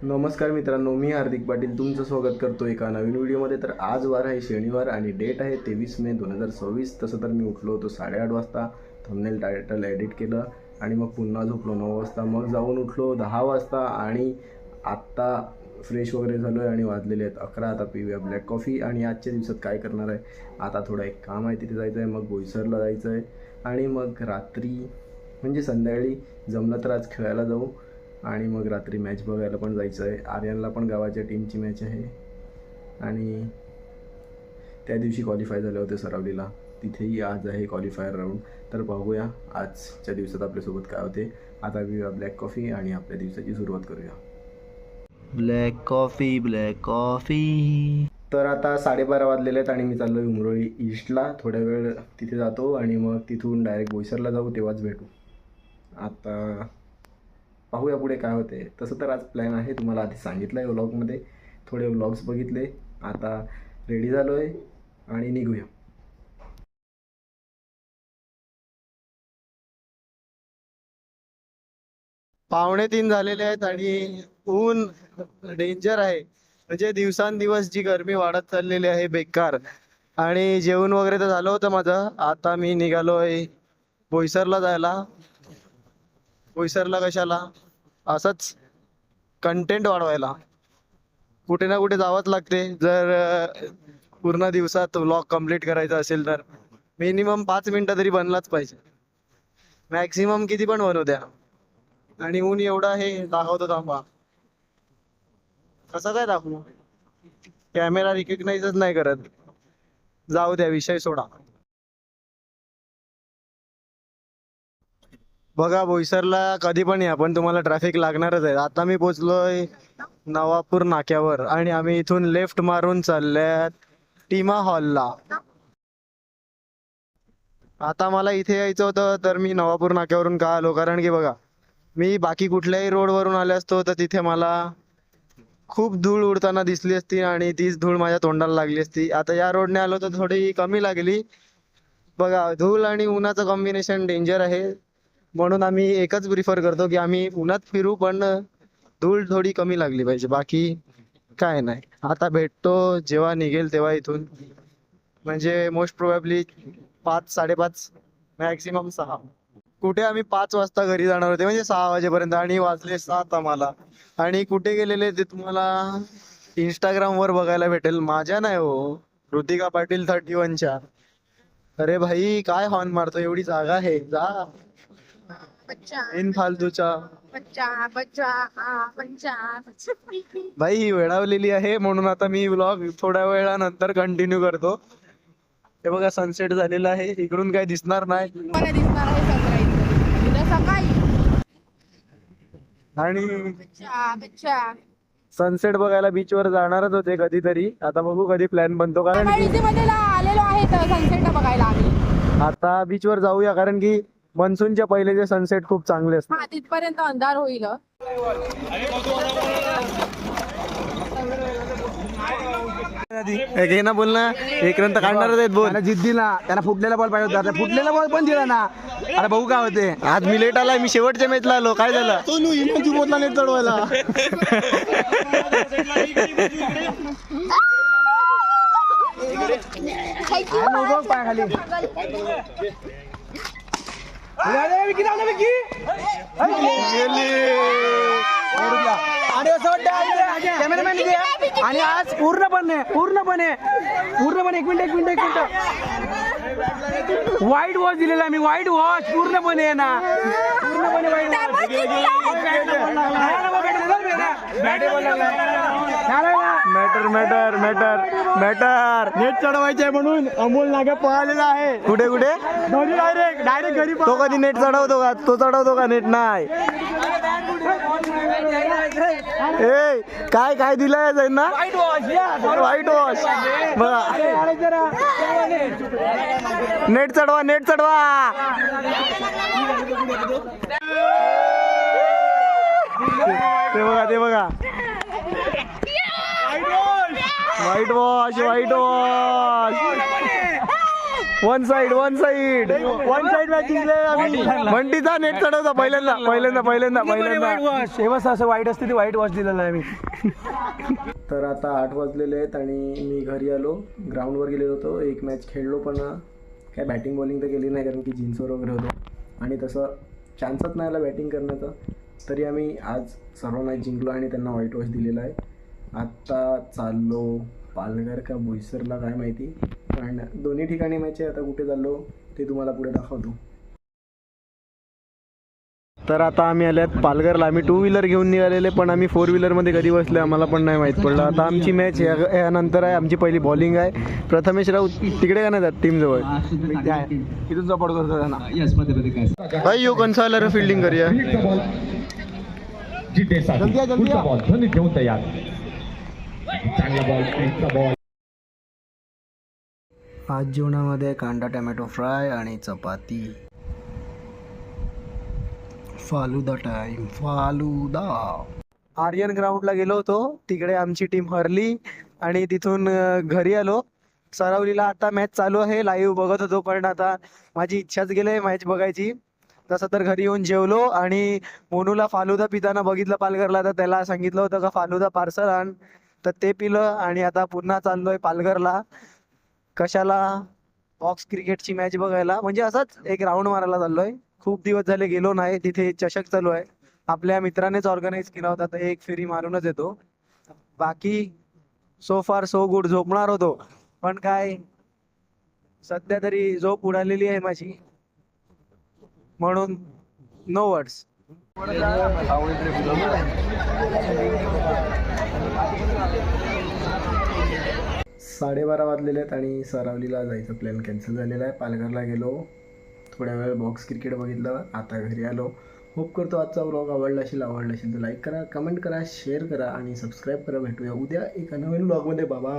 नमस्कार मित्रांनो, मी हार्दिक पाटील तुमचं स्वागत करतो एका नवीन व्हिडिओमध्ये. तर आज वार आहे शनिवार आणि डेट आहे 23 मे 2026. तसं तर मी उठलो होतो 8:30 वाजता, थंबनेल टायटल एडिट केलं आणि मग पुन्हा झोपलो 9 वाजता. मग जाऊन उठलो 10 वाजता आणि आत्ता फ्रेश वगैरे झालो आहे आणि वाजलेले आहेत 11. आता पिऊया ब्लॅक कॉफी. आणि आजच्या दिवसात काय करणार आहे, आता थोडं एक काम आहे तिथे जायचं आहे, मग बोईसरला जायचं आहे आणि मग रात्री म्हणजे संध्याकाळी जमलं तर आज खेळायला जाऊ आणि मग रात्री मॅच बघायला पण जायचं आहे. आर्यनला पण गावाच्या टीमची मॅच आहे आणि त्या दिवशी क्वालिफाय झाले होते सरावलीला, तिथेही आज आहे क्वालिफायर राऊंड. तर बघूया आजच्या दिवसात आपल्यासोबत काय होते. आता पिऊया ब्लॅक कॉफी आणि आपल्या दिवसाची सुरुवात करूया. Black coffee. तर आता 12:30 वाजलेले आहेत आणि मी चाललो आहे उमरोळी ईस्टला. थोड्या वेळ तिथे जातो आणि मग तिथून डायरेक्ट बोईसरला जाऊ, तेव्हाच भेटू. आता पाहूया पुढे काय होते. तसं तर आज प्लॅन आहे, तुम्हाला आधी सांगितलं आहे व्लॉगमध्ये, थोडे व्लॉग्स बघितले. आता रेडी झालो आहे आणि निघूया. पावणे 3 झालेले आहेत आणि ऊन डेंजर आहे. म्हणजे दिवसांदिवस जी गरमी वाढत चाललेली आहे बेकार. आणि जेवण वगैरे तर झालं होतं माझं. आता मी निघालोय बोईसरला जायला. बोईसरला कशाला, असंच कंटेंट वाढवायला. कुठे ना कुठे जावंच लागते जर पूर्ण दिवसात व्लॉग कम्प्लीट करायचा असेल तर. मिनिमम 5 मिनिटं तरी बनलाच पाहिजे, मॅक्सिमम किती पण बनवू द्या. आणि ऊन एवढा आहे, दाखवतो थांबा. कसं काय दाखवू, कॅमेरा रिकग्नाइजच नाही करत. जाऊ द्या, विषय सोडा. बघा, बोईसरला कधी पण या, पण तुम्हाला ट्रॅफिक लागणारच आहे. आता मी पोचलोय नवापूर नाक्यावर आणि आम्ही इथून लेफ्ट मारून चालल्यात टीमा हॉलला. आता मला इथे यायचं होतं तर मी नवापूर नाक्यावरून का आलो, कारण की बघा, मी बाकी कुठल्याही रोडवरून आले असतो तर तिथे मला खूप धूळ उडताना दिसली असती आणि तीच धूळ माझ्या तोंडाला लागली असती. आता या रोडने आलो तर थोडी कमी लागली. बघा, धूळ आणि उन्हाचं कॉम्बिनेशन डेंजर आहे, म्हणून आम्ही एकच प्रिफर करतो की आम्ही उन्हात फिरू पण धूळ थोडी कमी लागली पाहिजे, बाकी काय नाही. आता भेटतो जेव्हा निघेल तेव्हा इथून, म्हणजे मोस्ट प्रोबॅबली 5-5:30 मॅक्सिमम 6. कुठे आम्ही 5 वाजता घरी जाणार होते, म्हणजे 6 वाजेपर्यंत, आणि वाजले 7 आम्हाला. आणि कुठे गेलेले ते तुम्हाला इंस्टाग्रामवर बघायला भेटेल. माझ्या नाही हो, ऋतिका पाटील 31च्या. अरे भाई, काय हॉर्न मारतो, एवढी जागा आहे, जा. इन फालतूचा भाई ही वेळावलेली आहे, म्हणून आता मी व्लॉग थोड्या वेळानंतर कंटिन्यू करतो. हे बघा, सनसेट झालेला आहे, इकडून काही दिसणार नाही. आणि सनसेट बघायला बीच वर जाणारच होते कधीतरी. आता बघू कधी प्लॅन बनतो, कारण आलेलो आहे सनसेट बघायला. आता बीच वर जाऊया, कारण की मान्सूनच्या पहिलेचे सनसेट खूप चांगले असतात. तिथपर्यंत अंधार होईल. घे ना, बोल ना. एक रन तर काढणारच आहेत, बोल. जिद्दीला त्यांना फुटलेला बॉल पाहिजे होता, फुटलेला बॉल पण दिला ना. अरे भाऊ काय होते, आज मी लेट आलाय, मी शेवटच्या मॅचला आलो. काय झालं, तो इमोजी बोलला नाही चढवायला. पाय खाली आणि असं वाटतं कॅमेरामॅन आणि आज पूर्णपणे एक मिनिट वाईट वॉच दिलेला मी, वाईट वॉच पूर्णपणे ना, पूर्णपणे वाईट मॅटर नेट चढवायचे आहे म्हणून अमोल नागे पळालेला आहे. कुठे डायरेक्ट घरी. तो कधी नेट चढवतो का, तो चढवतो का नेट? नाही. ए काय दिलंय त्यांना, व्हाईट वॉश. बघा, नेट चढवा. ते बघा white wash. One side one side match जिंकले आम्ही. बंटीचा नेट चढवता पहिल्यांदा व्हाईट वॉश हे बस असं वाईट असते ते व्हाईट वॉश दिलेलं आहे मी. तर आता 8 वाजलेले आहेत आणि मी घरी आलो. ग्राउंडवर गेलेलो होतो, एक मॅच खेळलो, पण काय बॅटिंग बॉलिंग तर केली नाही कारण की जीन्सवर वगैरे होतो आणि तसं चान्सच नाही आला बॅटिंग करण्याचा. तरी आम्ही आज सर्व मॅच जिंकलो आणि त्यांना व्हाईट वॉश दिलेला आहे. आत्ता चाललो पालघर का बोईसरला काय माहिती, पण दोन्ही ठिकाणी मॅच आहे. आता कुठे चाललो ते तुम्हाला पुढे दाखवतो. तर आता आम्ही आले आहेत पालघरला. आम्ही 2 व्हीलर घेऊन निघालेले, पण आम्ही 4 व्हीलरमध्ये कधी बसले आम्हाला पण नाही माहीत पडलं. आता आमची मॅच यानंतर आहे. आमची पहिली बॉलिंग आहे. प्रथमेश राऊत तिकडे का नाही जात टीमजवळ, इथून सपोर्ट करतो त्यांना. भाई यो कन्सालर फील्डिंग करूया. आज जेवणामध्ये कांदा टोमॅटो फ्राय आणि चपाती. फालुदा टाइम, फालुदा. आर्यन ग्राउंडला गेलो होतो, तिकडे आमची टीम हरली आणि तिथून घरी आलो. सरावलीला आता मॅच चालू आहे, लाईव्ह बघत होतो, पण आता माझी इच्छाच गेली मॅच बघायची. तसं तर घरी येऊन जेवलो आणि मोनूला फालुदा पिताना बघितलं पालघरला, तर त्याला सांगितलं होतं का फालुदा पार्सल आण, तर ते पिलं आणि आता पुन्हा चाललोय पालघरला. कशाला? बॉक्स क्रिकेटची मॅच बघायला, म्हणजे असंच एक राऊंड मारायला चाललोय. खूप दिवस झाले गेलो नाही. तिथे चषक चालू आहे, आपल्या मित्रानेच ऑर्गनाईज केला होता, तर एक फेरी मारूनच येतो. बाकी सो फार सो गुड. झोपणार होतो पण काय सध्या तरी झोप उडालेली आहे माझी, म्हणून नो वर्ड्स. 12:30 वाजलेले आहेत आणि सरावलीला जायचं प्लॅन कॅन्सल झालेला आहे. पालघरला गेलो, थोड्या वेळ बॉक्स क्रिकेट बघितलं, आता घरी आलो. होप करतो आजचा व्लॉग आवडला असेल तर लाईक करा, कमेंट करा, शेअर करा आणि सबस्क्राईब करा. भेटूया उद्या एका नवीन व्लॉगमध्ये. बाबा.